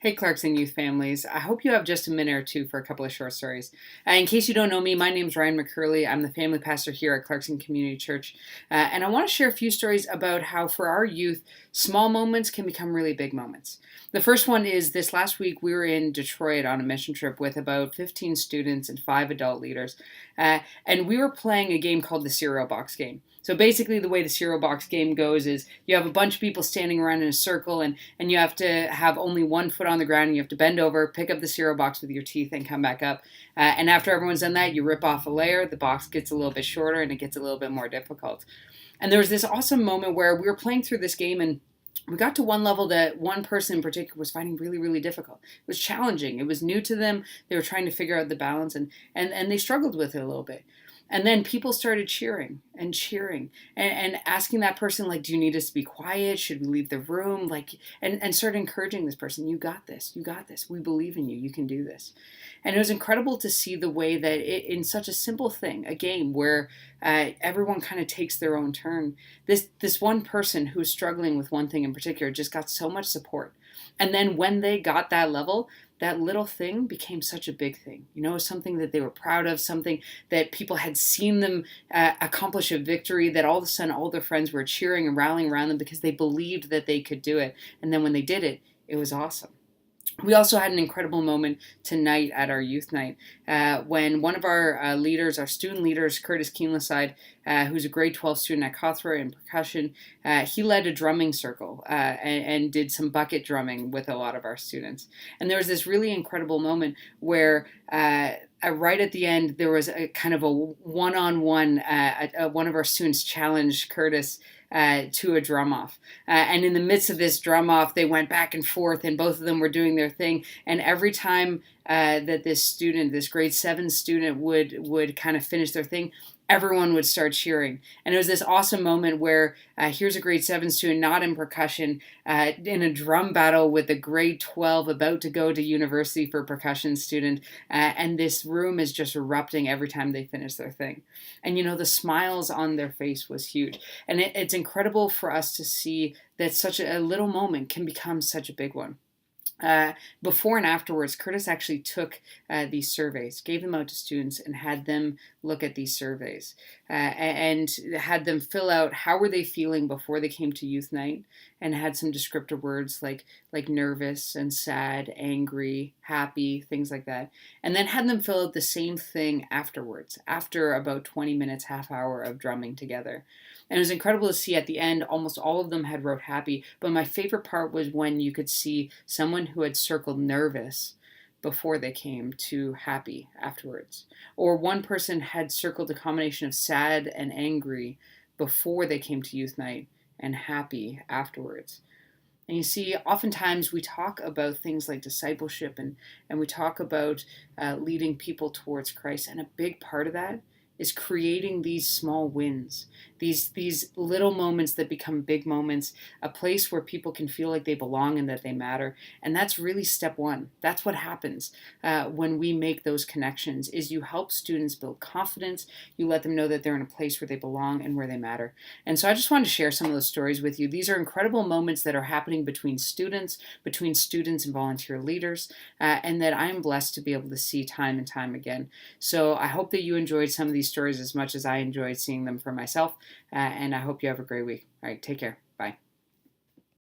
Hey, Clarkson Youth families. I hope you have just a minute or two for a couple of short stories. In case you don't know me, my name's Ryan McCurley. I'm the family pastor here at Clarkson Community Church. And I want to share a few stories about how, for our youth, small moments can become really big moments. The first one is this last week we were in Detroit on a mission trip with about 15 students and 5 adult leaders. And we were playing a game called the Cereal Box game. So basically, the way the Cereal Box game goes is you have a bunch of people standing around in a circle, and you have to have only one foot on the ground, and you have to bend over, pick up the cereal box with your teeth, and come back up. And after everyone's done that, you rip off a layer, the box gets a little bit shorter, and it gets a little bit more difficult. And there was this awesome moment where we were playing through this game, and we got to one level that one person in particular was finding really, really difficult. It was challenging. It was new to them. They were trying to figure out the balance, and they struggled with it a little bit. And then people started cheering and asking that person, like, do you need us to be quiet? Should we leave the room? And started encouraging this person. You got this. You got this. We believe in you. You can do this. And it was incredible to see the way that in such a simple thing, a game where everyone kind of takes their own turn, this one person who's struggling with one thing in particular just got so much support. And then when they got that level, that little thing became such a big thing. Something that they were proud of, something that people had seen them accomplish a victory, that all of a sudden all their friends were cheering and rallying around them because they believed that they could do it. And then when they did it, it was awesome. We also had an incredible moment tonight at our youth night when one of our leaders, our student leaders, Curtis Keenleside, who's a grade 12 student at Cawthra in percussion, he led a drumming circle and did some bucket drumming with a lot of our students. And there was this really incredible moment where right at the end, there was a kind of a one-on-one, one of our students challenged Curtis to a drum off. And in the midst of this drum off, they went back and forth, and both of them were doing their thing. And every time that this grade 7 student would kind of finish their thing, everyone would start cheering. And it was this awesome moment where here's a grade 7 student, not in percussion, in a drum battle with a grade 12 about to go to university for a percussion student. And this room is just erupting every time they finish their thing. And, the smiles on their face was huge. And it's incredible for us to see that such a little moment can become such a big one. Before and afterwards, Curtis actually took these surveys, gave them out to students, and had them look at these surveys and had them fill out how were they feeling before they came to youth night, and had some descriptive words like nervous and sad, angry, happy, things like that, and then had them fill out the same thing afterwards, after about 20 minutes, half hour of drumming together. And it was incredible to see at the end, almost all of them had wrote happy, but my favorite part was when you could see someone who had circled nervous before they came to happy afterwards. Or one person had circled a combination of sad and angry before they came to youth night and happy afterwards. And you see, oftentimes we talk about things like discipleship and we talk about leading people towards Christ. And a big part of that is creating these small wins, these little moments that become big moments, a place where people can feel like they belong and that they matter. And that's really step one. That's what happens when we make those connections, is you help students build confidence. You let them know that they're in a place where they belong and where they matter. And so I just wanted to share some of those stories with you. These are incredible moments that are happening between students and volunteer leaders, and that I'm blessed to be able to see time and time again. So I hope that you enjoyed some of these stories as much as I enjoyed seeing them for myself, and I hope you have a great week. All right, take care.